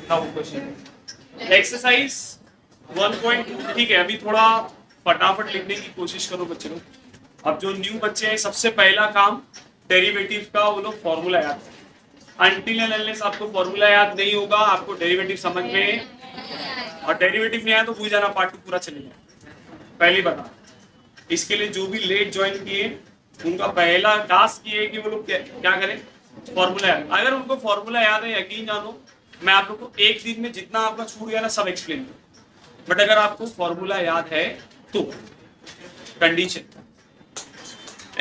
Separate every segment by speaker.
Speaker 1: ना वो question. Exercise 1.2 ठीक है, अभी थोड़ा फटाफट लिखने की कोशिश करो बच्चे लोग। अब जो न्यू बच्चे हैं सबसे पहला काम डेरिवेटिव का वो लोग फॉर्मूला याद करें। अनटिल एंड अनलेस आपको फॉर्मूला याद नहीं होगा आपको डेरिवेटिव समझ में, और डेरिवेटिव नहीं आया तो भूल जाना, पार्ट 2 पूरा चलेगा। पहली बता, इसके लिए जो भी लेट ज्वाइन किए उनका पहला टास्क ये है कि वो लोग क्या करें, फॉर्मूला याद। अगर उनको फॉर्मूला याद है यकीन जानो मैं आप लोग को एक दिन में जितना आपका छूट गया ना सब एक्सप्लेन करूं। बट अगर आपको फॉर्मूला याद है तो कंडीशन।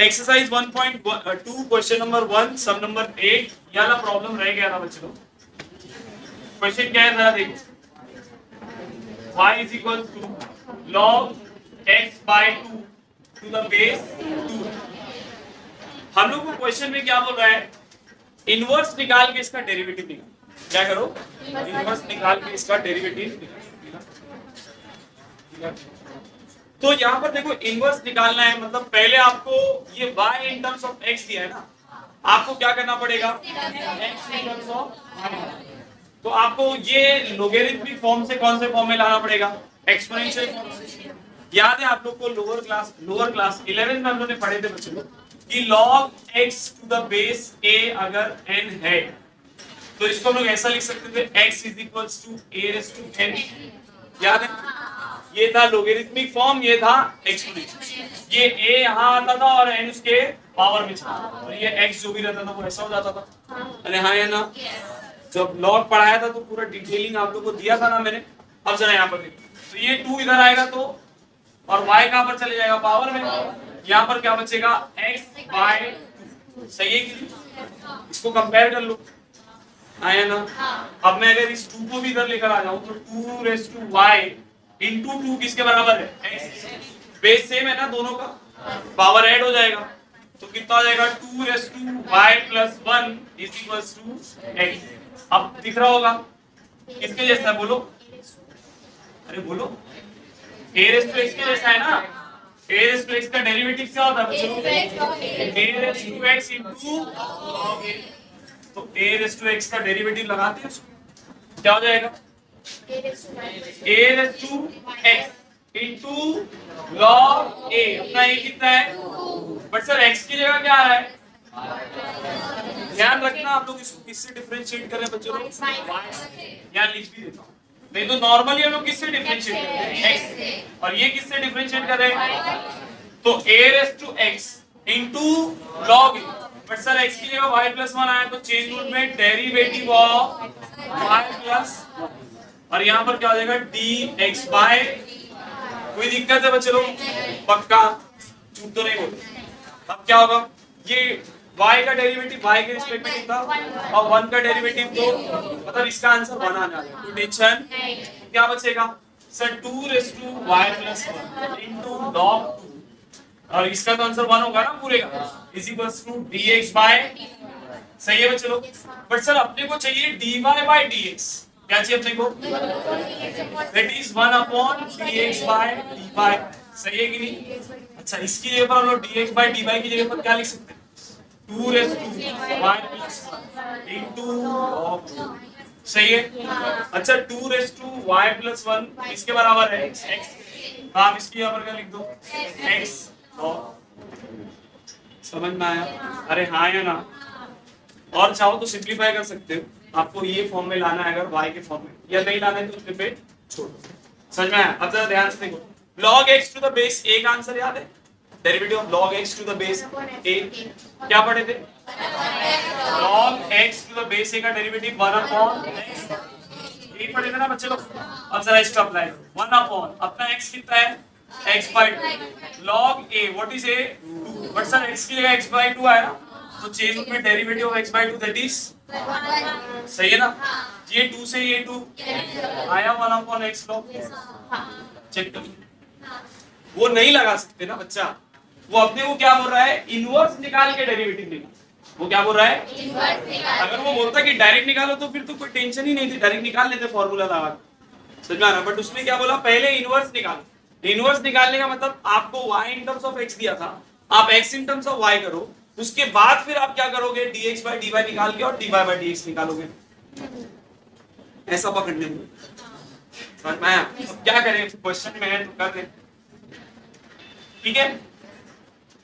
Speaker 1: एक्सरसाइज 1.2 क्वेश्चन नंबर 1 सम नंबर 8 ये वाला प्रॉब्लम रह गया था बच्चों। क्वेश्चन क्या है जरा देखो, y is equal to log x by 2 to the base 2। हम लोग को क्वेश्चन में क्या बोल रहा है, इनवर्स निकाल के इसका डेरिवेटिव निकाल। क्या करो, इनवर्स निकाल के इसका डेरिवेटिव निकाल। तो यहाँ पर देखो इनवर्स निकालना है, मतलब पहले आपको ये y in terms of x दिया है ना, आपको क्या करना पड़ेगा x in terms of y। तो आपको ये लोगेरिथमिक फॉर्म से कौन से फॉर्म में लाना पड़ेगा, एक्सपोनेंशियल फॉर्म से। याद है आप लोग को लोअर क्लास 11 में हम लोग ने पढ़े थे बच्चों कि log x to the base a अगर n है तो इसको हम लोग ऐसा लिख सकते थे x is equals to a raise to n। याद है, ये था लोगेरिथमिक फॉर्म, ये था एक्सपोनेंशियल। ये a यहाँ आता था और n उसके पावर में चला, और ये x जो भी रहता था वो ऐसा हो जाता था। अरे हाँ या ना, जब लॉग पढ़ाया था तो पूरा डिटेलिंग आप लोग को दिया था ना मैंने। अब जरा यहाँ पर देखो, तो ये 2 इधर आएगा तो, और y कहाँ पर चले जाएगा पावर में, यहाँ पर क्या बचेगा x बाय 2। सही है कि इसको कंपेयर कर लो, आया ना। अब मैं अगर इस 2 को भी इधर लेकर आ जाऊं तो 2 रेज़ टू y इंटू 2 किसके बराबर है, x। बेस सेम है ना दोनों का, पावर ऐड हो जाएगा तो कितना हो जाएगा 2 raise to y plus 1 is equals to x। अब दिख रहा होगा किसके जैसा है बोलो, अरे बोलो a रेज़ टू x के जैसा है ना। a रेज़ टू x का डेरिवेटिव क्या होता है बच्चों, a raise to x into log a। तो a रेज़ टू x का डेरिवेटिव लगाते हैं उसको, क्या हो जाएगा a raise to x into log a। अपना a कितना है, बट सर x की जगह क्या आ रहा है, ध्यान रखना आप लोग इसको किससे डिफरेंशिएट करें बच्चों लोग, यहाँ लिख भी देता हूँ। नहीं तो नॉर्मली हम लोग किससे डिफरेंशिएट करते हैं, x, और ये किससे डिफरेंशिएट कर रहे हैं, तो a raise to x into log a। But sir x की जगह y प्लस 1 आया तो चेंज रूल में डेरिवेटिव ऑफ y प्लस 1, और यहाँ पर क्या हो जाएगा dx बाय। कोई दिक्कत है बच्चे लोग, पक्का झूठ तो नहीं बोलते। अब क्या होगा, ये y का डेरिवेटिव y के रिस्पेक्ट में कितना, और 1 का डेरिवेटिव तो मतलब इसका आंसर 1 आ जाएगा। कोई टेंशन, क्या बचेगा sir 2 raise to y plus 1 into log 2, और इसका तो आंसर 1 होगा ना पूरे का, is equals to dx by. सही है बच्चे लोग, बट सर अपने को चाहिए dy बाय dx। क्या चाहिए अपने को, that is 1 upon dx by dy। सही है कि नहीं। अच्छा इसकी जगह पर हम लोग dx बाय dy की जगह पर क्या लिख सकते हैं, 2 raise to y plus 1 into log 2। सही है। अच्छा 2 रेज़ टू y प्लस 1 इसके बराबर है x। आप इसकी यहाँ पर क्या लिख दो x। समझ में आया, अरे हाँ या ना। और चाहो तो सिंप्लीफाई कर सकते हो, आपको ये फॉर्म में लाना है अगर y के फॉर्म में, या नहीं लाना है तो उसके पे छोड़ दो। समझ में आया। अब जरा ध्यान से देखो, log x to the base a का आंसर याद है, derivative of log x to the base a क्या पढ़े थे, log x to the base a का डेरिवेटिव 1 अपॉन x यही पढ़े थे ना बच्चे लोग। अब जरा इसको अप्लाई करो, 1 अपॉन अपना x कितना है x by 2 log a what is a 2, but sir x की जगह x बाय 2 आया तो चेंज में derivative of x by 2 that is. सही है ना, ये 2 से ये 2 आया 1 अपॉन x log। चेक करो, वो नहीं लगा सकते ना बच्चा, वो अपने को क्या बोल रहा है इनवर्स निकाल के डेरिवेटिव निकाल। वो क्या बोल रहा है इनवर्स निकाल। अगर वो बोलता कि डायरेक्ट निकालो तो फिर तो कोई टेंशन ही नहीं थी, डायरेक्ट निकाल लेते फॉर्मूला लगा। समझ में आ रहा, बट उसने क्या बोला पहले इनवर्स निकालो। इनवर्स निकालने का मतलब आपको y in terms of x दिया था, आप x in terms of y करो, उसके बाद फिर आप क्या करोगे dx by dy निकाल के और dy by dx निकालोगे। ऐसा पकड़ने में समझ में आया। अब क्या करें, क्वेश्चन में है तो कर रहे, ठीक है।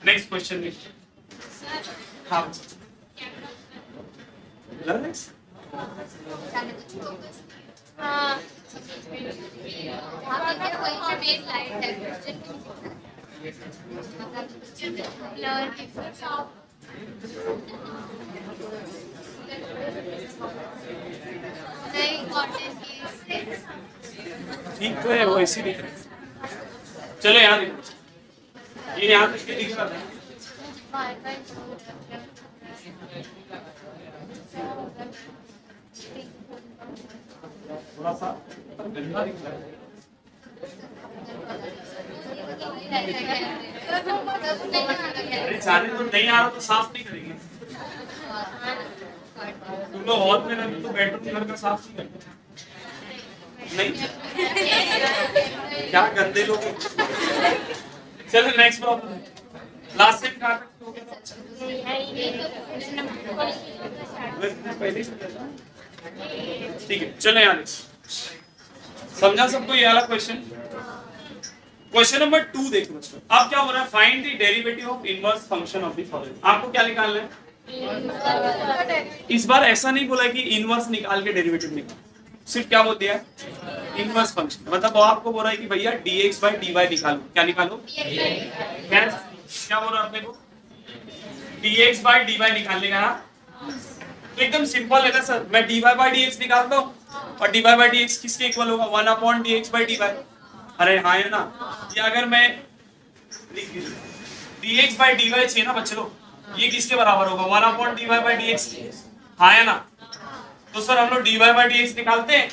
Speaker 1: नेक्स्ट क्वेश्चन में हाँ नेक्स्ट ठीक तो है वो इसी लिख रहे। चलो यहाँ देखो, ये यहाँ तक लिख रहा था। थोड़ा सा गंदा दिख रहा है। अरे जाने तो नहीं आ रहा तो साफ नहीं करेंगे तुम लोग। हॉल में रहते तो बेडरूम घर का साफ नहीं करते नहीं क्या गंदे लोग। चलो नेक्स्ट प्रॉब्लम, लास्ट टाइम कहा तक हो गया था। ठीक है चलो यहाँ समझा सबको ये वाला क्वेश्चन। क्वेश्चन नंबर 2 देखो बच्चों, अब क्या हो रहा है, find the derivative of inverse function of the following. आपको क्या निकालना है, इस बार ऐसा नहीं बोला कि इनवर्स निकाल के डेरिवेटिव निकाल, सिर्फ क्या बोल दिया इनवर्स फंक्शन। मतलब वो आपको बोल रहा है कि भैया dx by dy निकालो। क्या निकालो, क्या बोल रहा है अपने को, dx by dy निकालने का। तो एकदम सिंपल है ना सर, मैं dy by dx निकालता हूँ और dy by dx किसके इक्वल होगा, 1/dx by dy। अरे हाँ है ना, ये अगर मैं dx by dy चाहिए ना बच्चे लोग, ये किसके बराबर होगा, 1/dy by dx। हाँ है ना, तो सर हम लोग dy by dx निकालते हैं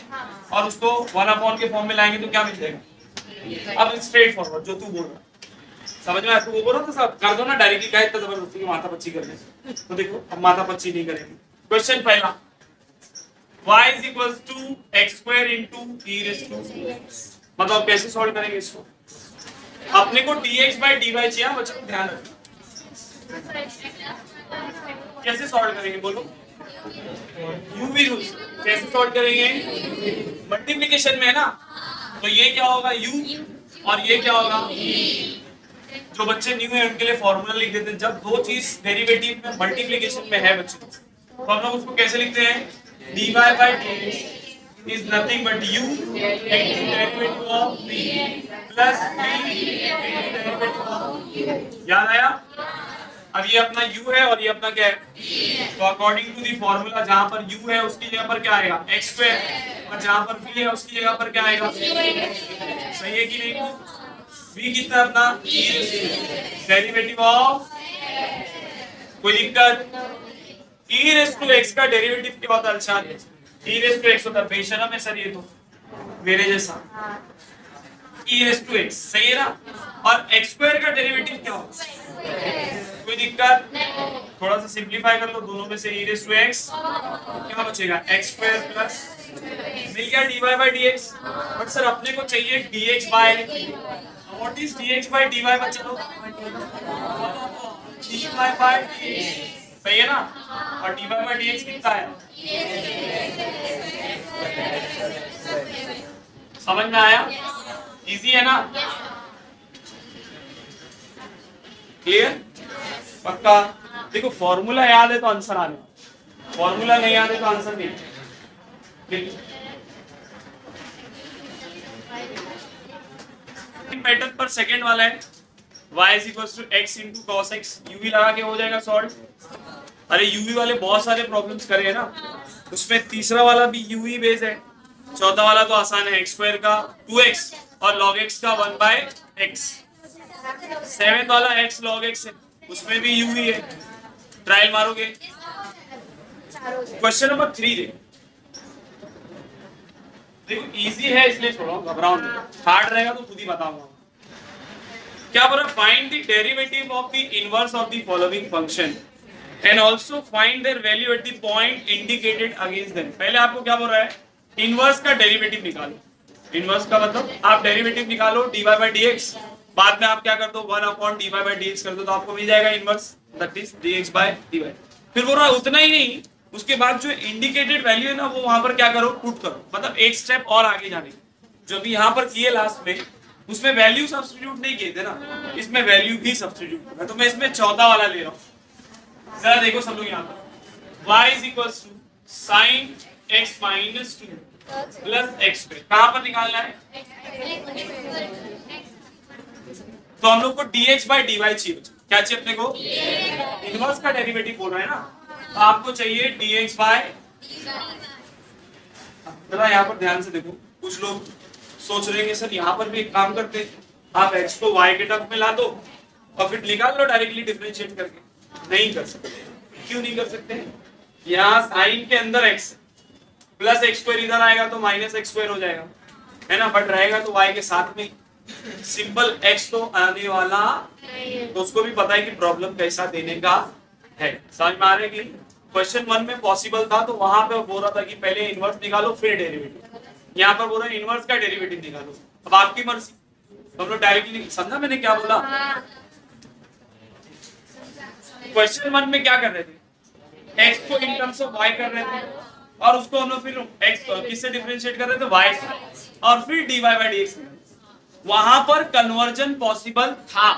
Speaker 1: और उसको 1 के फॉर्म में लाएंगे तो क्या मिल जाएगा। अब स्ट्रेट फॉरवर्ड जो तू बोल रहा समझ में आया, तू वो बोल रहा तो सब कर दो ना डायरेक्टली, क्या इतना जबरदस्ती की माथा पच्ची कर ले। तो देखो अब माथा पच्ची नहीं करेंगे। क्वेश्चन पहला, y is equals to x square into e raised to, मतलब कैसे सॉल्व करेंगे इसको। अपने को dx by dy चाहिए, बच्चों को ध्यान रखना। कैसे सॉल्व करेंगे बोलो, यूवी रूल। कैसे सॉल्व करेंगे, मल्टीप्लिकेशन में है ना, तो ये क्या होगा u और ये क्या होगा e। जो बच्चे न्यू है उनके लिए फॉर्मूला लिख देते हैं, जब दो चीज डेरिवेटिव में मल्टीप्लिकेशन में है बच्चों तो हम लोग उसको कैसे लिखते हैं, dy by dx is nothing but u taking derivative of v plus v taking derivative of। याद आया। अब ये अपना u है और ये अपना क्या है, तो अकॉर्डिंग टू दी फॉर्मूला जहां पर u है उसकी जगह पर क्या आएगा x स्क्वायर, और जहां पर v है उसकी जगह पर क्या आएगा। सही है कि नहीं, v कितना अपना डेरिवेटिव ऑफ, कोई दिक्कत, e रेज़ टू x का डेरिवेटिव क्या होता है, अच्छा e रेज़ टू x होता है, बेशरम है सर ये तो मेरे जैसा, e रेज़ टू x सही है ना। और x स्क्वायर का डेरिवेटिव क्या होता है, कोई दिक्कत, थोड़ा सा सिंपलीफाई कर लो, दोनों में से e रेज़ टू x क्या बचेगा, x स्क्वायर प्लस मिल गया dy by dx। But sir अपने को चाहिए dx by, what is dx by dy बच्चों, dy by dx सही है ना, और dy by dx कितना है, समझ में आया, इजी है ना, क्लियर पक्का। देखो फॉर्मूला याद है तो आंसर आने, फॉर्मूला नहीं याद है तो आंसर नहीं। पैटर्न पर सेकंड वाला है y is equals to x into cos x, uv लगा के हो जाएगा सॉल्व। अरे uv वाले बहुत सारे प्रॉब्लम्स करे हैं ना, उसमें तीसरा वाला भी uv बेस है, चौथा वाला तो आसान है x स्क्वायर का 2x और log x का 1/x, सेवेंथ वाला x log x है उसमें भी uv है, ट्रायल मारोगे। क्वेश्चन नंबर 3 देखो इजी है इसलिए छोड़ो, घबराओ नहीं, हार्ड रहेगा तो खुद ही बताऊंगा। क्या बोल रहा है, find the derivative of the inverse of the following function and also find their value at the point indicated against them. पहले आपको क्या बोल रहा है, इनवर्स का डेरिवेटिव निकालो। इनवर्स का मतलब आप डेरिवेटिव निकालो dy by dx, बाद में आप क्या कर दो 1/dy by dx कर दो, तो आपको मिल जाएगा inverse that is dx by dy। फिर बोल रहा है उतना ही नहीं, उसके बाद जो इंडिकेटेड वैल्यू है ना वो वहां पर क्या करो, पुट करो, मतलब एक स्टेप और आगे जाने की। जो भी यहाँ पर किए लास्ट में, उसमें वैल्यू सब्स्टिट्यूट नहीं किए थे ना, इसमें वैल्यू भी सब्स्टिट्यूट करना। तो मैं इसमें चौथा वाला ले रहा हूँ, जरा देखो सब लोग यहाँ पर। y is equal to sine x minus 2 plus x square, कहां पर निकालना है? तो हम लोग को dx by dy चाहिए। क्या चाहिए अपने को? इनवर्स का डेरिवेटिव बोल रहा है ना, तो आपको चाहिए dx by। जरा यहाँ पर ध्यान से देखो, कुछ लोग सोच रहे हैं कि सर यहाँ पर भी एक काम करते हैं, आप x को y के टर्म में ला दो और फिर निकाल लो डायरेक्टली डिफरेंशिएट करके। नहीं कर सकते। क्यों नहीं कर सकते? यहाँ साइन के अंदर x प्लस एक्स स्क्वायर इधर आएगा तो माइनस एक्स स्क्वायर हो जाएगा, है ना, बट रहेगा तो y के साथ में। सिंपल x तो आने वाला, तो उसको भी पता है कि प्रॉब्लम कैसा देने का है। समझ में आ रहा है कि क्वेश्चन 1 में पॉसिबल था तो वहां पे बोल रहा था कि पहले इनवर्स निकालो फिर डेरिवेटिव, यहाँ पर बोल रहा है इनवर्स का डेरिवेटिव निकालो। अब आपकी मर्जी, तो हम लोग डायरेक्टली, समझा मैंने क्या बोला? क्वेश्चन 1 में क्या कर रहे थे? x को इन टर्म्स ऑफ y कर रहे थे और उसको हम लोग फिर x किससे डिफरेंशिएट कर रहे थे? y से, और फिर dy by dx। वहां पर कन्वर्जन पॉसिबल था,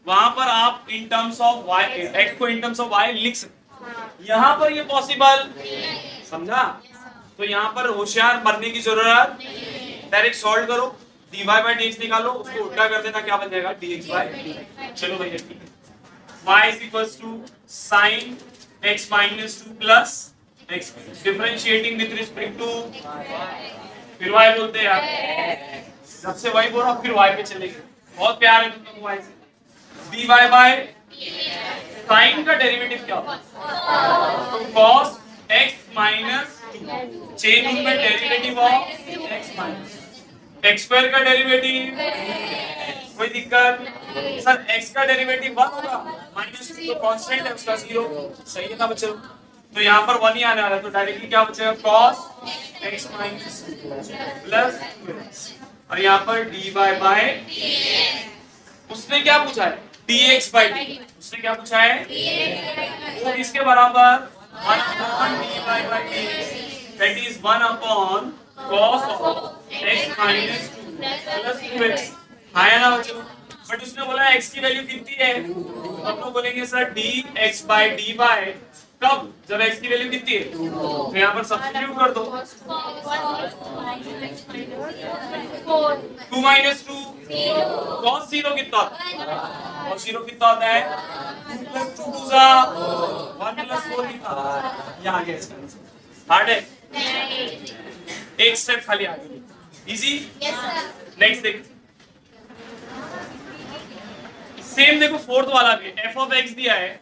Speaker 1: वहां पर आप in terms of y, x को इन टर्म्स ऑफ y लिख सकते। यहाँ पर ये पॉसिबल, समझा? तो यहाँ पर होशियार बनने की जरूरत, डायरेक्ट सॉल्व करो, dy by dx निकालो, उसको उल्टा कर देना, क्या बन जाएगा? dx by dy। चलो भैया ठीक है, y is equals to sin x minus 2 plus x, differentiating with respect to, फिर y बोलते हैं यार, सबसे y बोल रहा हूं, फिर y पे चलेंगे। बहुत प्यार है तुम लोग y से। dy by sin का डेरिवेटिव क्या होगा? तो cos x minus 2, chain rule में derivative of x minus x square का डेरिवेटिव, कोई दिक्कत? सर x का डेरिवेटिव 1 होगा, माइनस तो कांस्टेंट है उसका 0, सही है ना बच्चों? तो यहाँ पर 1 ही आने वाला है, तो डायरेक्टली क्या बचेगा? cos x minus plus 2x, और यहाँ पर dy by, उसने क्या पूछा है? dx by dt। उसने क्या पूछा है? तो इसके बराबर 1 upon dy by dx, that is 1 upon cos of x minus 2 plus 2x। आया ना बच्चों? बट उसने बोला x की वैल्यू कितनी है? हम लोग बोलेंगे सर dx by dy, कब? जब x की वैल्यू कितनी है? तो यहाँ पर सब्स्टिट्यूट कर दो, 2 minus 2, cos 0 कितना? cos 0 कितना होता है? 2 plus 2 2 जा 1 plus 4 कितना? यहाँ आ गया इसका आंसर। हार्ड है? एक स्टेप खाली आगे, इजी। नेक्स्ट देखो, सेम देखो फोर्थ वाला भी, f of x दिया है,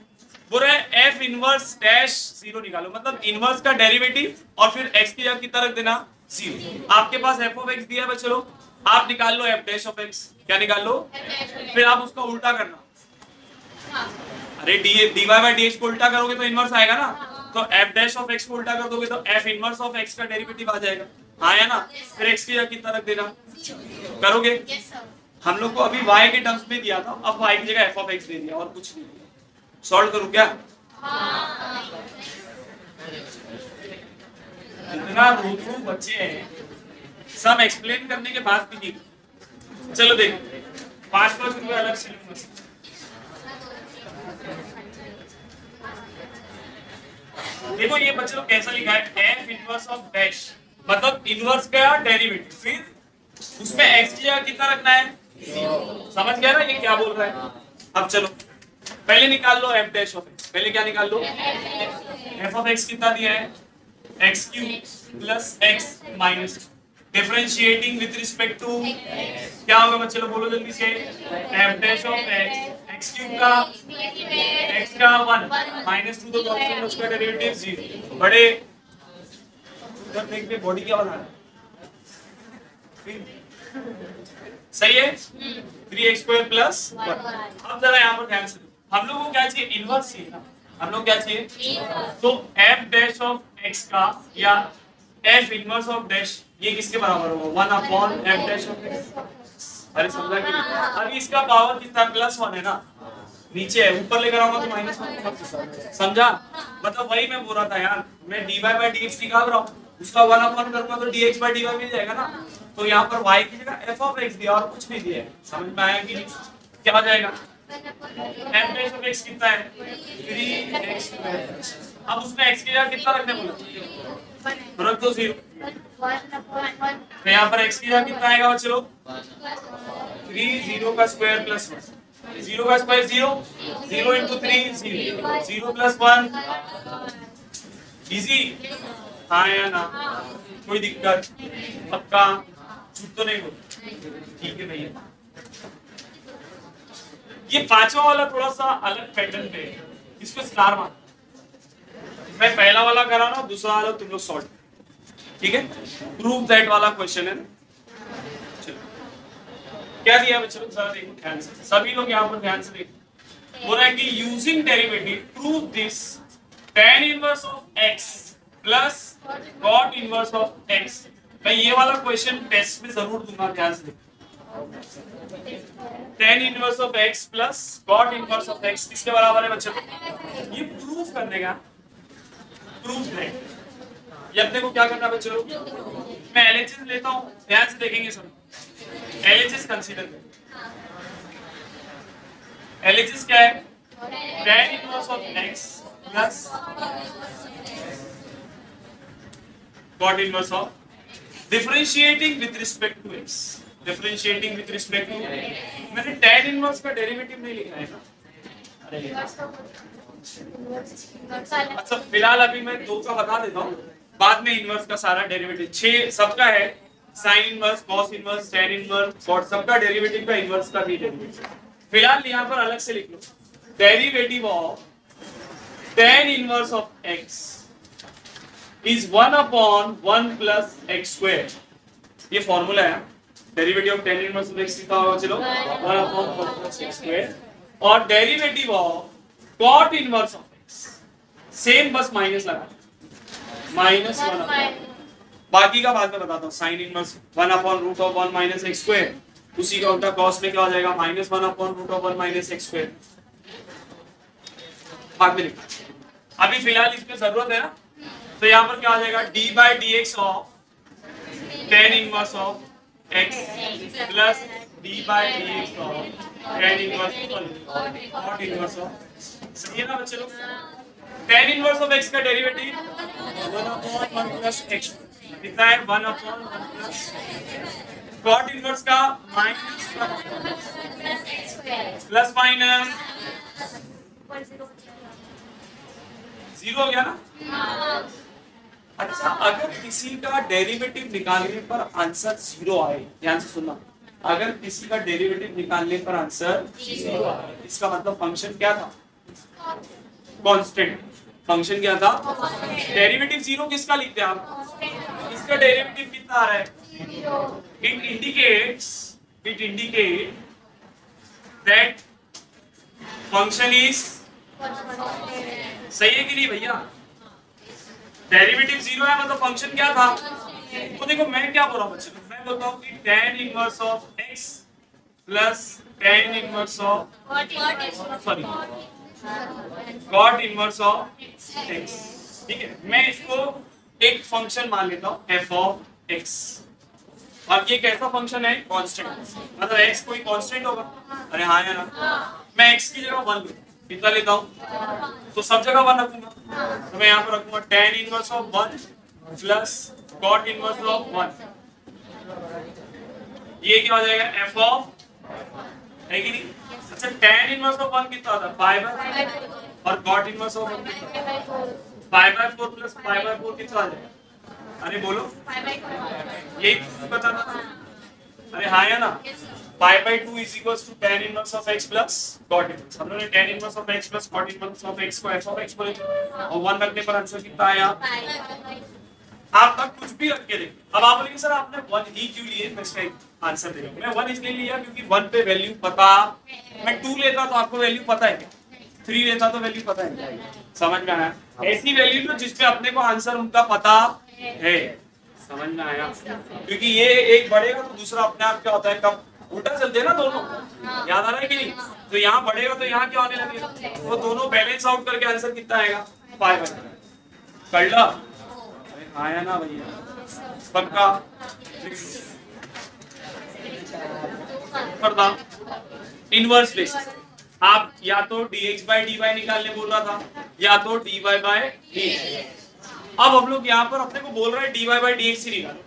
Speaker 1: बोल रहा है f इनवर्स डैश 0 निकालो, मतलब इनवर्स का डेरिवेटिव और फिर x की जगह कितना रख देना? 0। आपके पास f of x दिया है बच्चों, आप निकाल लो f डैश ऑफ x। क्या निकाल लो? फिर आप उसका उल्टा करना। अरे dy by dx को उल्टा करोगे तो इनवर्स आएगा ना, तो f डैश ऑफ x को उल्टा कर दोगे तो f इनवर्स ऑफ x का डेरिवेटिव आ जाएगा। हाँ है ना? फिर x की जगह कितना रख देना? करोगे? हम लोग को अभी y के टर्म्स में दिया था, अब y की जगह f of x दे दिया और कुछ नहीं दिया। सॉल्व करूं क्या? इतना रूबरू बच्चे हैं, सब एक्सप्लेन करने के बाद भी नहीं। चलो देखो, 5-5 रुपए अलग से लूंगा। देखो ये बच्चे लोग कैसा लिखा है, f इनवर्स ऑफ डैश, मतलब इनवर्स का डेरिवेटिव, फिर उसमें x की जगह कितना रखना है? 0। समझ गया ना ये क्या बोल रहा है? अब चलो पहले निकाल लो f डैश ऑफ x। पहले क्या निकाल लो? f ऑफ x कितना दिया है? x cube plus x minus, differentiating with respect to, क्या होगा बच्चे लोग बोलो जल्दी से? f dash of x cube का x का 1 माइनस 2, तो ऑप्शन उसका डेरिवेटिव 0। बड़े उधर देख के बॉडी क्या बना है? सही है, 3x स्क्वायर प्लस 1। अब जरा यहाँ पर ध्यान से, हम लोग को क्या चाहिए? इनवर्स चाहिए ना, हम लोग क्या चाहिए? तो f डैश ऑफ x का या f इनवर्स ऑफ डैश, ये किसके बराबर होगा? 1 upon f dash of x। अरे समझा कि नहीं? अभी इसका पावर कितना? +1 है ना, नीचे है, ऊपर लेकर आऊंगा तो माइनस वन, समझा? मतलब वही मैं बोल रहा था यार, मैं dy बाई dx निकाल रहा हूँ, उसका 1 अपॉन करूंगा तो dx बाई dy मिल जाएगा ना। तो यहाँ पर y की जगह f ऑफ x दिया और कुछ नहीं दिया है, समझ में आया कि नहीं? क्या हो जाएगा? f बेस ऑफ x कितना है? 3x²। अब उसमें x की जगह कितना रखने बोला? रख दो 0। तो यहाँ पर x की जगह कितना आएगा बच्चे लोग? 3 0 का स्क्वायर प्लस 1, 0 का स्क्वायर 0, 0 इंटू 3 0, 0 प्लस 1, इजी। हाँ या ना? कोई दिक्कत? पक्का? झूठ तो नहीं बोल? ठीक है भैया। ये पांचवा वाला थोड़ा सा अलग पैटर्न पे है, इसको स्टार मान। मैं पहला वाला करा रहा हूं, दूसरा वाला तुम लोग सॉल्व, ठीक है? प्रूव दैट वाला क्वेश्चन है। चलो क्या दिया बच्चों, जरा देखो ध्यान से, सभी लोग यहाँ पर ध्यान से देखो। बोला है कि using derivative prove this tan inverse of x plus cot inverse of x। मैं ये वाला क्वेश्चन टेस्ट में जरूर दूंगा, ध्यान से देखो। tan inverse of x plus cot inverse of x किसके बराबर है बच्चों? ये प्रूफ करने का, प्रूफ दैट। ये अपने को क्या करना है बच्चों? मैं LHS लेता हूं, ध्यान से देखेंगे सब। LHS कंसीडर करें। LHS क्या है? tan inverse of x plus cot inverse of, differentiating with respect to x, differentiating with respect to, मैंने tan इनवर्स का डेरिवेटिव नहीं लिखा है ना। अच्छा फिलहाल अभी मैं दो का बता देता हूँ, बाद में इनवर्स का सारा डेरिवेटिव 6 सबका है, sine inverse, cos inverse, tan inverse, cot, सबका डेरिवेटिव का इनवर्स का भी डेरिवेटिव। फिलहाल यहाँ पर अलग से लिख लो, derivative of tan inverse of x is 1 upon 1 plus x square। ये फॉर्मूला है, derivative of tan inverse of x कितना होगा चलो? 1 upon 1 plus x square। और derivative of cot inverse of x same, बस माइनस लगा, -1। बाकी का बाद में बताता हूँ। Sine inverse 1 upon root of 1 minus x square, उसी का उल्टा कॉस में क्या हो जाएगा? -1 upon root of 1 minus x square. बाद में लिखा, अभी फिलहाल इसमें जरूरत है ना। तो यहाँ पर क्या हो जाएगा? D by D x of tan inverse of x plus D by D x of tan inverse cot inverse of. सही है ना बच्चे लोग? tan इनवर्स ऑफ x का डेरिवेटिव 1 अपॉन 1 प्लस x कितना है? 1 अपॉन 1 प्लस, cot इनवर्स का -1 plus minus 0 हो गया ना। अच्छा अगर किसी का डेरिवेटिव निकालने पर आंसर 0 आए, ध्यान से सुनना, अगर किसी का डेरिवेटिव निकालने पर आंसर 0 आए, इसका मतलब फंक्शन क्या था? कांस्टेंट। फंक्शन क्या था? डेरिवेटिव 0 किसका लिखते हैं आप? इसका डेरिवेटिव कितना आ रहा है? It indicate that function is, सही है कि नहीं भैया? डेरिवेटिव 0 है मतलब फंक्शन क्या था? तो देखो मैं क्या बोल रहा हूँ बच्चे, मैं बोलता हूँ कि tan inverse of x plus tan inverse of, sorry cot inverse of x, ठीक है? मैं इसको एक फंक्शन मान लेता हूँ f ऑफ x, और ये कैसा फंक्शन है? कांस्टेंट, मतलब x कोई कांस्टेंट होगा। अरे हाँ या ना? मैं x की जगह 1 कितना लेता हूँ? तो सब जगह 1 रखूंगा, तो मैं यहाँ पर रखूंगा tan inverse of 1 plus cot inverse of 1। ये क्या हो जाएगा? f ऑफ, है कि नहीं? अच्छा tan इनवर्स ऑफ 1 कितना होता है? 5/4, और cot इनवर्स ऑफ 1 कितना? 5/4 प्लस 5/4 कितना आ जाएगा? अरे बोलो, यही बताना। अरे हाँ या ना? 5/2 is equals to tan inverse of x plus cot inverse। हम लोगों ने tan inverse of x plus cot inverse of x को f of x बोले, और 1 रखने पर आंसर कितना आया? आप तक कुछ भी रख के देखिए। अब आप बोलेंगे सर आपने 1 ही क्यों लिए? मैं इसका आंसर दे रहा हूँ। मैं 1 इसलिए लिया क्योंकि 1 पे वैल्यू पता, मैं 2 लेता तो आपको वैल्यू पता है क्या? 3 लेता तो वैल्यू पता है, समझ में आया? ऐसी वैल्यू तो जिसपे अपने को आंसर उनका पता है, समझ में आया? क्योंकि ये एक बढ़ेगा तो दूसरा अपने आप क्या होता है, कम उल्टा चलते हैं ना दोनों, याद आ रहा है कि नहीं? तो यहाँ बढ़ेगा तो यहाँ क्या आने लगेगा, वो दोनों बैलेंस आउट करके आंसर कितना आएगा 5 कर ला। आया ना भैया, पक्का करना। इनवर्स बेसिस आप या तो dx by dy निकालने बोल रहा था या तो dy by dx। अब हम लोग यहाँ पर अपने को बोल रहे हैं dy by dx ही निकालो,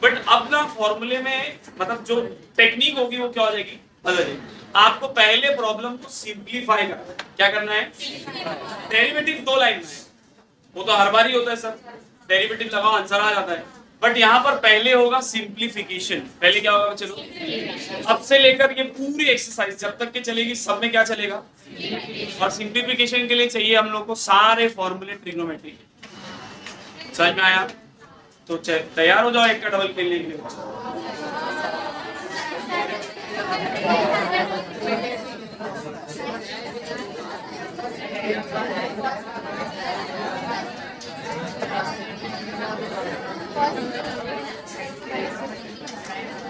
Speaker 1: बट अब ना फॉर्मूले में मतलब जो टेक्निक होगी वो क्या हो जाएगी, बदल जाएगी। आपको पहले प्रॉब्लम को सिंप्लीफाई करना है। क्या करना है? डेरिवेटिव 2 लाइन में है, वो तो हर बार ही होता है सर, डेरिवेटिव लगाओ आंसर आ जाता है, बट यहाँ पर पहले होगा सिंप्लीफिकेशन। पहले क्या होगा, चलो अब से लेकर ये पूरी एक्सरसाइज जब तक के चलेगी सब में क्या चलेगा, और सिंप्लीफिकेशन के लिए चाहिए हम लोग को सारे फॉर्मूले ट्रिग्नोमेट्री। समझ में आया? तो तैयार हो जाओ एक का डबल खेलने के लिए।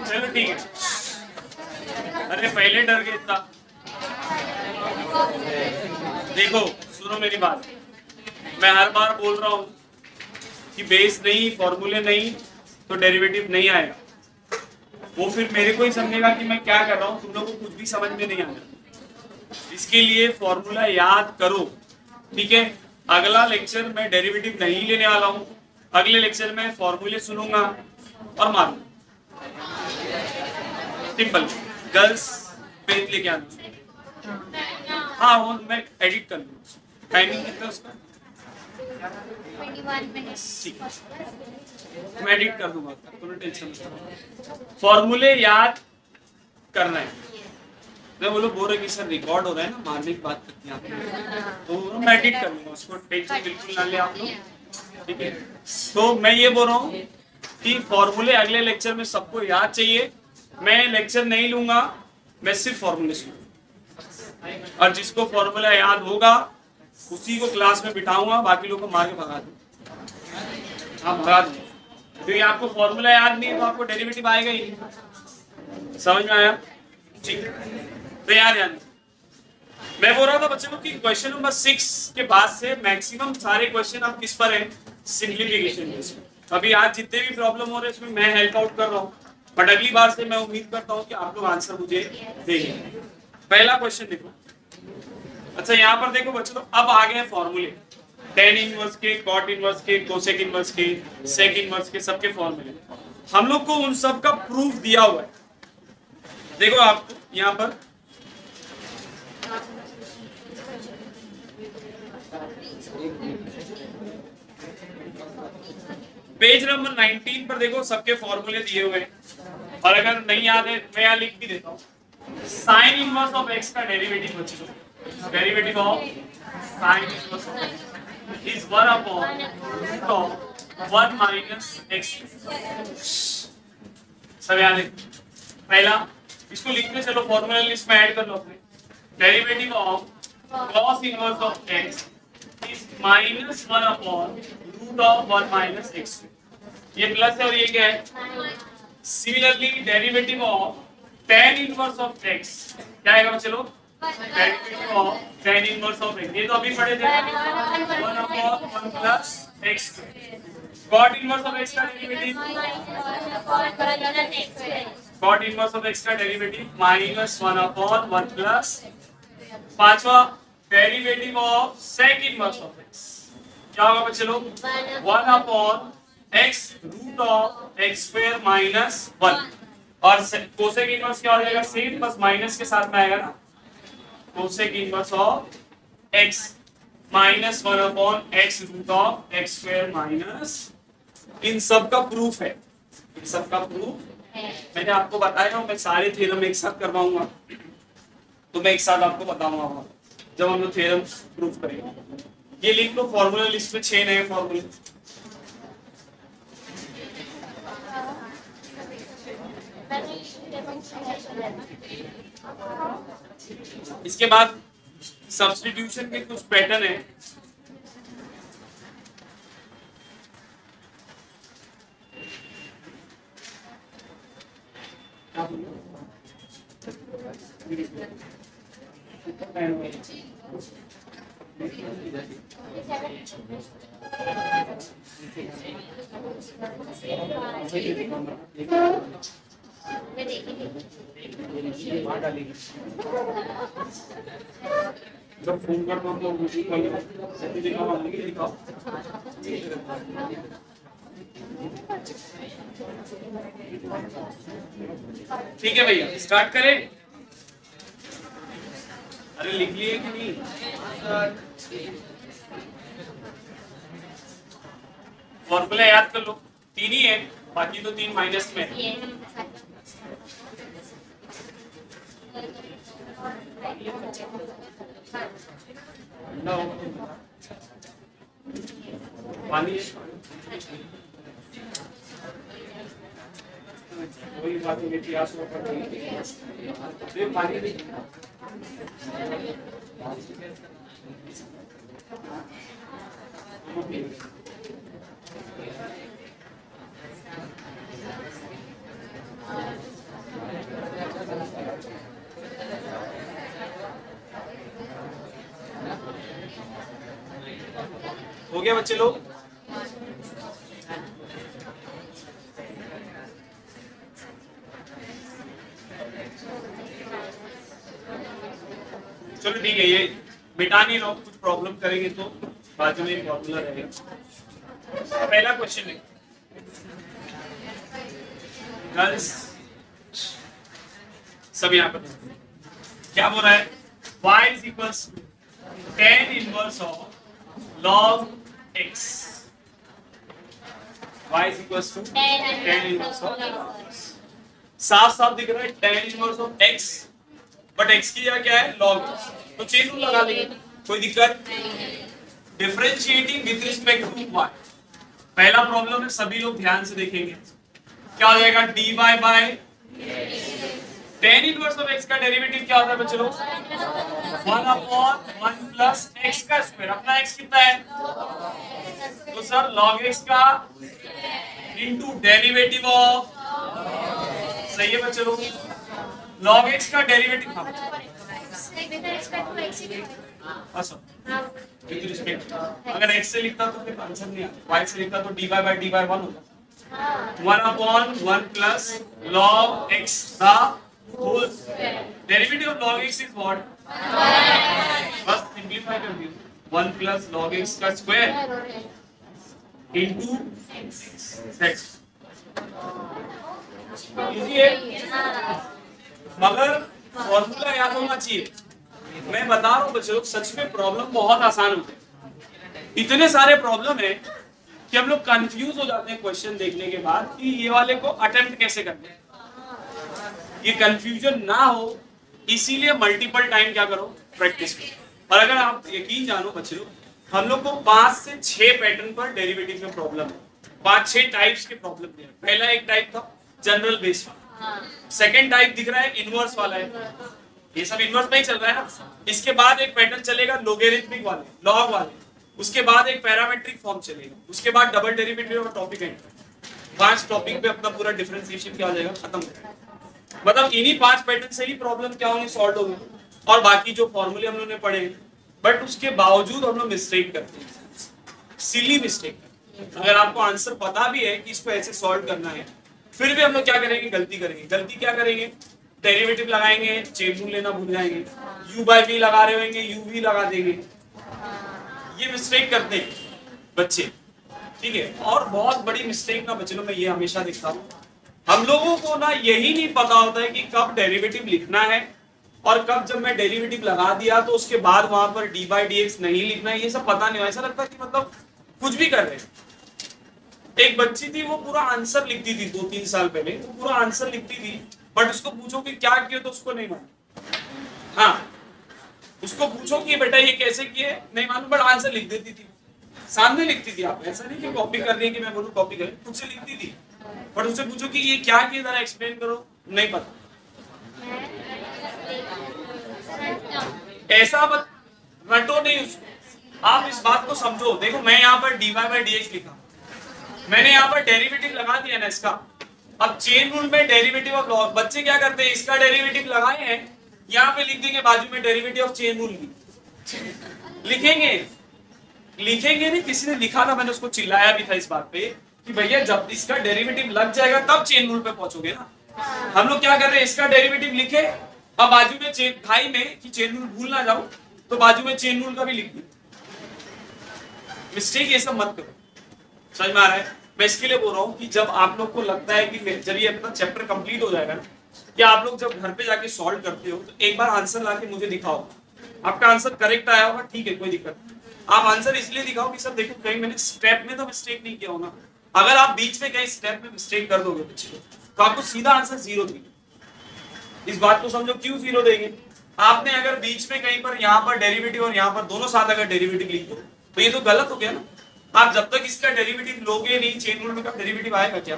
Speaker 1: चलो ठीक है, अरे पहले डर गए इतना। देखो सुनो मेरी बात, मैं हर बार बोल रहा हूं कि बेस नहीं, फॉर्मूले नहीं तो डेरिवेटिव नहीं आएगा। वो फिर मेरे को ही समझेगा कि मैं क्या कर रहा हूं, तुम लोग को कुछ भी समझ में नहीं आएगा। इसके लिए फॉर्मूला याद करो, ठीक है? अगला लेक्चर में डेरिवेटिव नहीं लेने वाला हूं, अगले लेक्चर में फॉर्मूले सुनूंगा और मारूंगा। सिंपल। गर्ल्स पेज लेके आना। हाँ वो मैं एडिट कर लूँ। टाइमिंग कितना उसका?
Speaker 2: 21 मिनट्स।
Speaker 1: ठीक है, मैं एडिट कर दूंगा, कोई टेंशन नहीं। फॉर्मूले याद करना है। मैं बोलो बोल रहे कि सर रिकॉर्ड हो रहा है ना, मारने की बात करती हैं आप, तो मैं एडिट कर लूंगा उसको, टेंशन बिल्कुल ना ले आप लोग, ठीक है? तो मैं ये बोल रहा हूँ कि फॉर्मूले अगले लेक्चर में सबको याद चाहिए। मैं लेक्चर नहीं लूंगा, मैं सिर्फ फॉर्मूले सुनूंगा, और जिसको फॉर्मूला याद होगा उसी को क्लास में बिठाऊंगा, बाकी लोगों को मार के भगा दूं। हाँ भगा दूं, क्योंकि आपको फॉर्मूला याद नहीं है तो आपको डेरिवेटिव आएगा ही नहीं। समझ में आया? ठीक है, तो याद याद मैं बोल रहा था बच्चों की क्वेश्चन नंबर 6 के बाद से मैक्सिमम सारे क्वेश्चन अब किस पर है, सिंप्लीफिकेशन पे। अभी आज जितने भी प्रॉब्लम हो रहे हैं उसमें मैं हेल्प आउट कर रहा हूँ, बट अगली बार से मैं उम्मीद करता हूँ कि आप लोग आंसर मुझे देंगे। पहला क्वेश्चन देखो। अच्छा यहाँ पर देखो बच्चों, अब आ गए फॉर्मूले, tan इनवर्स के, cot इनवर्स के, कोसेक इनवर्स के, सेक इनवर्स के, सबके फॉर्मूले। हम लोग को उन सब का प्रूफ दिया हुआ है। देखो आपको यहाँ पर पेज नंबर 19 पर देखो सबके फॉर्मूले दिए हुए हैं, और अगर नहीं याद है मैं यहाँ लिख भी देता हूँ। साइन इनवर्स ऑफ एक्स का डेरिवेटिव बच्चों, derivative of sine inverse of x is 1 upon root of 1 minus x. सब याद है? पहला इसको लिखने चलो, फॉर्मूला लिस्ट में ऐड कर लो अपने। Derivative of cos inverse of x is minus 1 upon root of 1 minus x. ये प्लस है और ये क्या है? Similarly derivative of tan inverse of x क्या आएगा चलो? Derivative of tan inverse of x, ये तो अभी पढ़े थे 1 upon 1 plus x। cot inverse of x का derivative, cot inverse of x का डेरिवेटिव माइनस 1 अपॉन 1 प्लस। पांचवा derivative of sec inverse of x क्या होगा बच्चों? 1 upon x root of x square minus 1। और कोसेक इनवर्स क्या हो जाएगा? सेम, बस माइनस के साथ में आएगा ना। Cosec inverse of x minus 1 upon x root of x square minus. इन सब का प्रूफ है, इन सब का प्रूफ मैंने आपको बताया हूं। मैं सारे थ्योरम एक साथ करवाऊंगा, तो मैं एक साथ आपको बताऊंगा जब हम लोग थ्योरम प्रूफ करेंगे। ये लिख लो फॉर्मूला लिस्ट में 6 नए फॉर्मूले। इसके बाद सब्स्टिट्यूशन के कुछ पैटर्न है। जब फोन करता हूँ तो मुझे दिखाओ। ठीक है भैया, स्टार्ट करें। अरे लिख लिए कि नहीं? फॉर्मूला याद कर लो, 3 ही है, बाकी तो 3 माइनस में है। पानी कोई बात नहीं, इतिहास में पानी हो गया बच्चे लोग? चलो ठीक है, ये मिटा नहीं लो, कुछ प्रॉब्लम करेंगे तो बाद में फॉर्मूला रहेगा। पहला क्वेश्चन है गर्ल्स, सब यहाँ पर क्या बोल रहा है? y is equals to tan inverse of log x. y is equals to tan inverse of x. साफ साफ दिख रहा है tan inverse of x, but x की जगह क्या है? log x. तो चेन रूल लगा देंगे, कोई दिक्कत? Differentiating with respect to y। पहला प्रॉब्लम है, सभी लोग ध्यान से देखेंगे। क्या हो जाएगा? dy by tan inverse of x का डेरिवेटिव क्या होता है बच्चों लोग? 1/1 प्लस x का स्क्वायर। अपना x कितना है? तो सर log x का इनटू डेरिवेटिव ऑफ, सही है बच्चों लोग? log x का डेरिवेटिव विद रिस्पेक्ट, अगर x से लिखता तो फिर आंसर नहीं आता, y से लिखता तो dy बाय dy 1 होता। 1/1 plus log x the whole square. Derivative of log x is what? बस सिंपलीफाई कर दियो, 1 plus log x का स्क्वायर into x। इजी है, मगर फॉर्मूला याद होना चाहिए। मैं बता रहा हूँ बच्चों, सच में प्रॉब्लम बहुत आसान होते हैं। इतने सारे प्रॉब्लम है कि हम लोग कंफ्यूज हो जाते हैं क्वेश्चन देखने के बाद कि ये वाले को अटेम्प्ट कैसे करते हैं। ये कंफ्यूजन ना हो इसीलिए मल्टीपल टाइम क्या करो? प्रैक्टिस करो। और अगर आप यकीन जानो बच्चों, हम लोग को 5 से 6 पैटर्न पर डेरिवेटिव में प्रॉब्लम है, 5-6 टाइप्स के प्रॉब्लम है। पहला एक टाइप था जनरल बेस वाला, सेकेंड टाइप दिख रहा है इनवर्स वाला है, ये सब इनवर्स में ही चल रहा है ना। इसके बाद एक पैटर्न चलेगा लोगेरिथमिक वाले, लॉग वाले, उसके बाद एक पैरामेट्रिक फॉर्म चलेगा, उसके बाद डबल डेरिवेटिव और टॉपिक एंड। 5 टॉपिक पे अपना पूरा डिफरेंशिएशन क्या हो जाएगा? खत्म। मतलब इन्हीं 5 पैटर्न से ही प्रॉब्लम क्या होनी? सॉल्व होगी। और बाकी जो फॉर्मूले हम लोगों ने पढ़े, बट उसके बावजूद हम लोग मिस्टेक करते हैं, सिली मिस्टेक। अगर आपको आंसर पता भी है कि इसको ऐसे सॉल्व करना है, फिर भी हम लोग क्या करेंगे? गलती करेंगे। गलती क्या करेंगे? डेरिवेटिव लगाएंगे, चेन रूल लेना भूल जाएंगे, u बाय v लगा रहे होंगे, u v लगा देंगे। ये मिस्टेक करते हैं बच्चे, ठीक है। और बहुत बड़ी मिस्टेक ना बच्चों, मैं ये हमेशा देखता हूँ, हम लोगों को ना यही नहीं पता होता है कि कब डेरिवेटिव लिखना है और कब जब मैं डेरिवेटिव लगा दिया तो उसके बाद वहां पर dy dx नहीं लिखना है। ये सब पता नहीं हो, ऐसा लगता है कि मतलब कुछ भी कर रहे हैं। एक बच्ची थी, वो पूरा आंसर लिखती थी 2-3 साल पहले, वो पूरा आंसर लिखती थी, बट उसको पूछो कि क्या किए तो उसको नहीं मालूम। हाँ, उसको पूछो कि बेटा ये कैसे किए, नहीं मालूम, बट आंसर लिख देती थी, सामने लिखती थी। आप ऐसा नहीं कि कॉपी कर रही है कि मैं बोलूं कॉपी करें, खुद से लिखती थी। बट उससे पूछो कि ये क्या किए, जरा एक्सप्लेन करो, नहीं पता। ऐसा मत रटो नहीं उसको, आप इस बात को समझो। देखो मैं यहाँ पर dy बाय dx लिखा, मैंने यहाँ पर डेरिवेटिव लगा दिया ना इसका, अब चेन रूल में डेरिवेटिव ऑफ लॉग, बच्चे क्या करते हैं, इसका डेरिवेटिव लगाए हैं, यहाँ पे लिख देंगे बाजू में डेरिवेटिव ऑफ चेन रूल भी लिखेंगे। लिखेंगे नहीं, किसी ने लिखा था, मैंने उसको चिल्लाया भी था इस बात पे कि भैया जब इसका डेरिवेटिव लग जाएगा तब चेन रूल पे पहुंचोगे ना। हम लोग क्या कर रहे हैं, इसका डेरिवेटिव लिखे, अब बाजू में चेन भाई में कि चेन रूल भूल ना जाओ तो बाजू में चेन रूल का भी लिख दो। मिस्टेक ये सब मत करो, समझ में आ रहा है। मैं इसके लिए बोल रहा हूँ कि जब आप लोग को लगता है कि जब ये अपना चैप्टर कंप्लीट हो जाएगा ना, कि आप लोग जब घर पे जाके सॉल्व करते हो तो एक बार आंसर लाके मुझे दिखाओ, आपका आंसर करेक्ट आया होगा, ठीक है, कोई दिक्कत नहीं। आप आंसर इसलिए दिखाओ कि सर देखो कहीं मैंने स्टेप में तो मिस्टेक नहीं किया होगा। अगर आप बीच में कहीं स्टेप में मिस्टेक कर दोगे तो आपको सीधा आंसर 0 देंगे। इस बात को समझो, क्यों 0 देंगे, आपने अगर बीच में कहीं पर यहाँ पर डेरिवेटिव और यहाँ पर दोनों साथ अगर डेरिवेटिव लिख दो तो ये तो गलत हो गया ना। आप जब तक इसका डेरिवेटिव लोगे नहीं, चेन रूल में का डेरिवेटिव आएगा क्या?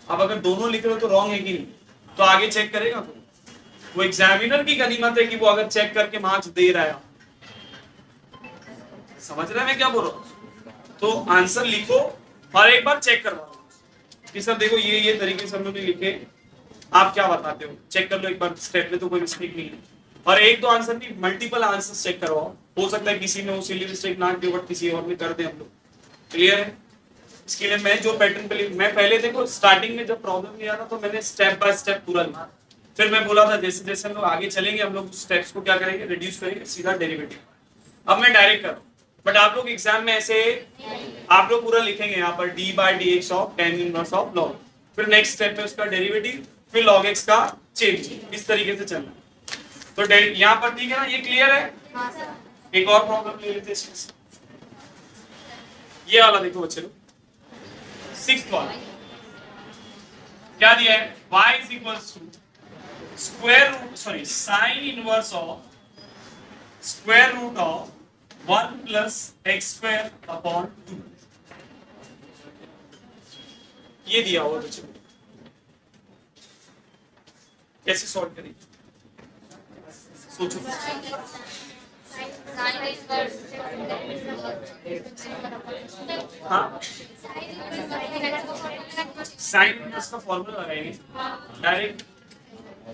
Speaker 1: अब अगर दोनों लिख रहे हो तो रॉन्ग है कि नहीं, तो आगे चेक करेगा वो एग्जामिनर की गनीमत है कि वो अगर चेक करके मार्क्स दे रहा है। समझ रहे हैं मैं क्या बोल रहा हूँ? तो आंसर लिखो और एक बार चेक करवाओ कि सर देखो ये तरीके से हम लोग ने लिखे, आप क्या बताते हो, चेक कर लो एक बार, स्टेप में तो कोई मिस्टेक नहीं है। और एक दो आंसर नहीं, मल्टीपल आंसर चेक करवाओ, हो सकता है किसी में वो सिली मिस्टेक ना की बट किसी और में कर दे हम लोग। क्लियर है? इसके लिए मैं जो पैटर्न पे मैं पहले देखो स्टार्टिंग में जब प्रॉब्लम लिया था तो मैंने स्टेप बाय स्टेप पूरा लिखा, फिर मैं बोला था जैसे जैसे हम लोग आगे चलेंगे हम लोग स्टेप्स को क्या करेंगे, रिड्यूस करेंगे, सीधा डेरिवेटिव। अब मैं डायरेक्ट कर रहा हूं, बट आप लोग एग्जाम में ऐसे आप लोग पूरा लिखेंगे यहाँ पर d/dx of tan inverse of log, फिर नेक्स्ट स्टेप में उसका डेरिवेटिव, फिर log x का चेंज, इस तरीके से चलना। तो यहाँ पर ठीक है ना, ये क्लियर है? एक और प्रॉब्लम ले लेते हैं, ये वाला देखो बच्चे लोग, 6th वाला क्या दिया है, y is equals to square root sorry sine inverse of square root of 1 plus x square upon 2, ये दिया हुआ बच्चे लोग। कैसे सॉल्व करेंगे सोचो। हाँ, साइन इनवर्स का फॉर्मूला लगाएंगे डायरेक्ट,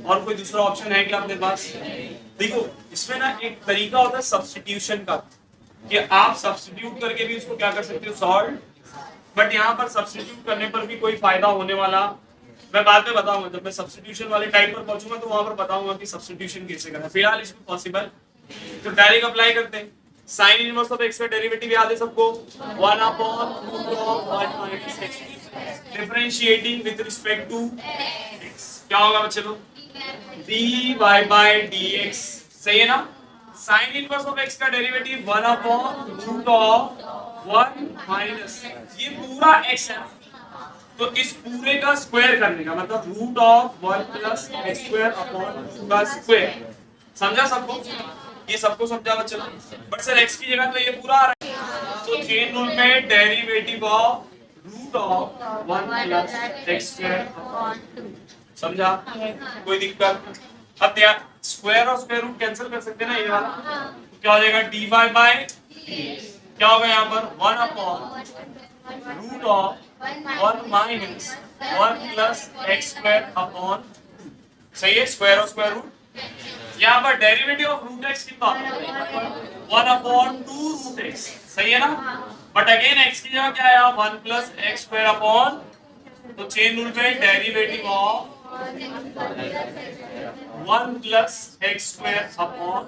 Speaker 1: और कोई दूसरा ऑप्शन है क्या अपने पास? देखो इसमें ना एक तरीका होता है सब्स्टिट्यूशन का, कि आप सब्स्टिट्यूट करके भी उसको क्या कर सकते हो, सॉल्व, बट यहाँ पर सब्स्टिट्यूट करने पर भी कोई फायदा होने वाला मैं बाद में बताऊंगा। जब मैं सब्स्टिट्यूशन वाले टाइप पर पहुंचूंगा तो वहां पर बताऊंगा कि सब्स्टिट्यूशन कैसे करना है। फिलहाल इसमें पॉसिबल तो डायरेक्ट अप्लाई करते हैं। साइन इनवर्स ऑफ x का डेरिवेटिव याद है सबको, 1 upon root of 1 minus x, differentiating with respect to x, क्या होगा बच्चे लोग, dy/dx, सही है ना। साइन इनवर्स ऑफ x का derivative 1 upon root of 1 minus, ये पूरा x है तो इस पूरे का स्क्वायर करने का मतलब root of 1 plus x square upon 2 का स्क्वायर। समझा सबको? ये सबको समझा बच्चे लोग? बट सर x की जगह तो ये पूरा आ रहा है, तो चेन रूल में derivative of root of 1 plus x square upon 2, समझा? कोई दिक्कत? अब यार स्क्वायर और स्क्वायर रूट कैंसिल कर सकते हैं ना, ये वाला क्या हो जाएगा, dy बाय क्या होगा यहाँ पर 1 upon root of 1 minus 1 plus x square upon, सही है, स्क्वायर और स्क्वायर रूट। यहाँ पर डेरिवेटिव ऑफ रूट एक्स कितना, 1 अपॉन 2 रूट एक्स, सही है ना। बट अगेन एक्स की जगह क्या है, 1 प्लस एक्स स्क्वायर अपॉन, तो चेन रूल में derivative of 1 plus x square upon,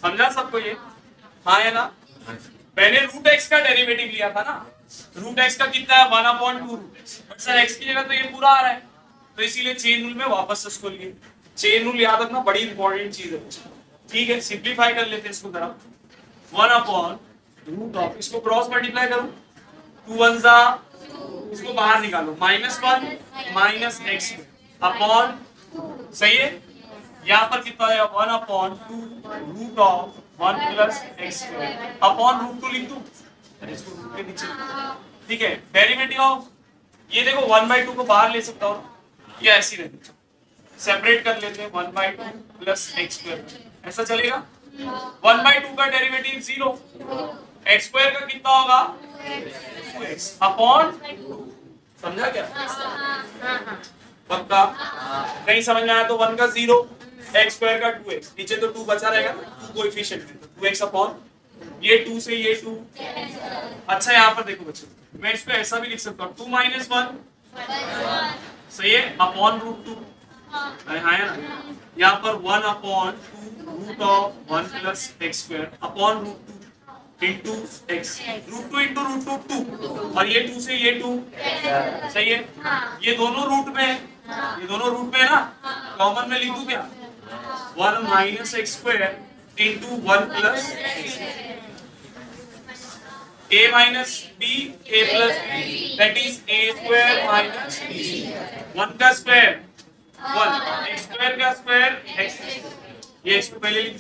Speaker 1: समझा सबको ये? हाँ है ना। मैंने रूट एक्स का डेरिवेटिव लिया था ना, रूट एक्स का कितना है, 1 upon 2 root x, but sir x की जगह तो ये पूरा आ रहा है, तो इसीलिए चेन रूल में वापस इसको लिए। चेन रूल याद रखना, बड़ी इंपॉर्टेंट चीज है, ठीक है। सिंप्लीफाई कर लेते हैं इसको जरा, 1 अपॉन रूट ऑफ, इसको क्रॉस मल्टीप्लाई करो, 2 1 जा, इसको बाहर निकालो, -1 माइनस एक्स अपॉन, सही है। यहाँ पर कितना है, 1 upon 2 root of 1 plus x square upon root 2 लिख दूं, इसको रूट के नीचे, ठीक है। डेरिवेटिव ऑफ ये देखो 1/2 को बाहर ले सकता हूँ, ये ऐसी रहती है, सेपरेट कर लेते हैं, 1/2 प्लस एक्स स्क्वायर, ऐसा चलेगा। 1/2 का डेरिवेटिव 0, एक्स स्क्वायर का कितना होगा, 2x अपॉन, समझा क्या? पक्का? नहीं समझ में आया तो 1 का 0, x स्क्वायर का 2x, नीचे तो 2 बचा रहेगा ना कोएफिशिएंट में, तो 2x अपॉन ये 2 से ये 2। अच्छा यहाँ पर देखो बच्चों, मैं इसको ऐसा भी लिख सकता हूँ 2 माइनस 1 सही है अपॉन रूट 2, हाँ है ना, यहाँ पर 1 upon 2 root of 1 plus x square upon root 2 into x, root 2 into root 2 और ये 2 से ये 2 सही है, ये दोनों रूट में है, ये दोनों रूट में है ना, कॉमन में लिख दूं क्या 1 minus x square into 1 plus a minus b a plus b that is a square minus b, 1 का स्क्वायर 1, x स्क्वायर का स्क्वायर x, ये x को पहले लिख,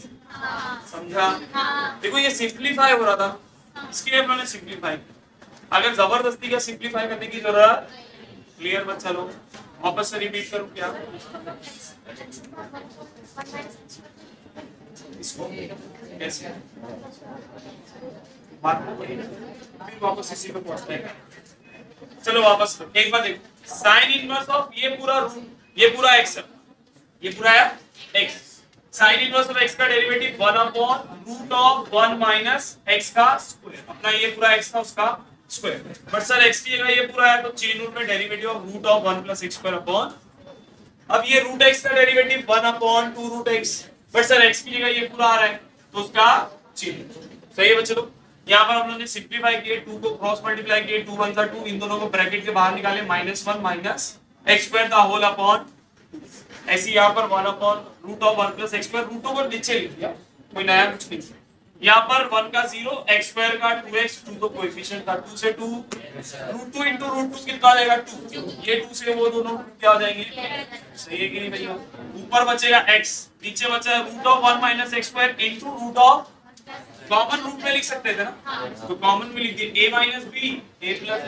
Speaker 1: समझा? देखो ये सिंपलीफाई हो रहा था, इसके लिए मैंने सिंपलीफाई, अगर जबरदस्ती का सिंपलीफाई करने की जरूरत, क्लियर बच्चा लोग? वापस से रिपीट करूं क्या इसको, कैसे बात फिर वापस इसी पे पहुंचते हैं। चलो वापस एक बार देखो, साइन इनवर्स ऑफ ये पूरा रूट, ये पूरा x है, ये पूरा है x, sine inverse of x का derivative 1 upon root of 1 minus x का स्क्वायर, अपना ये पूरा x था उसका स्क्वायर, बट सर x की जगह ये पूरा है तो चेन रूट में derivative of root of 1 plus x square upon, अब ये रूट x का derivative 1 upon 2 root x, but sir x की जगह ये पूरा आ रहा है तो उसका चेन, सही है बच्चों? यहाँ पर हम लोगों ने सिंपलीफाई किए, 2 को क्रॉस मल्टीप्लाई किए, 2 1 सा 2, इन दोनों को ब्रैकेट के बाहर निकाले, -1 minus x square the whole upon, ऐसे यहाँ पर 1 upon root of 1 plus x square, रूटों को नीचे लिख दिया, कोई नया कुछ नहीं, यहाँ पर 1 का 0, x स्क्वायर का 2x, 2 तो कोएफिशिएंट था, 2 से 2 रूट 2 इंटू रूट 2 कितना आएगा 2, ये 2 से वो दोनों क्या हो जाएंगे, सही है कि नहीं भैया? ऊपर बचेगा x, नीचे बचा root of 1 minus x square into root of, common root में लिख सकते थे ना, तो कॉमन में लिख दिए a minus b a plus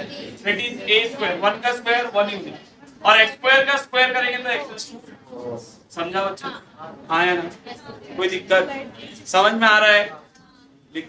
Speaker 1: that is a square, 1 का स्क्वायर 1 यूनिट, और x स्क्वायर का स्क्वायर करेंगे तो x प्लस 2, समझा बच्चों? आया ना? कोई दिक्कत समझ में आ रहा है? लिख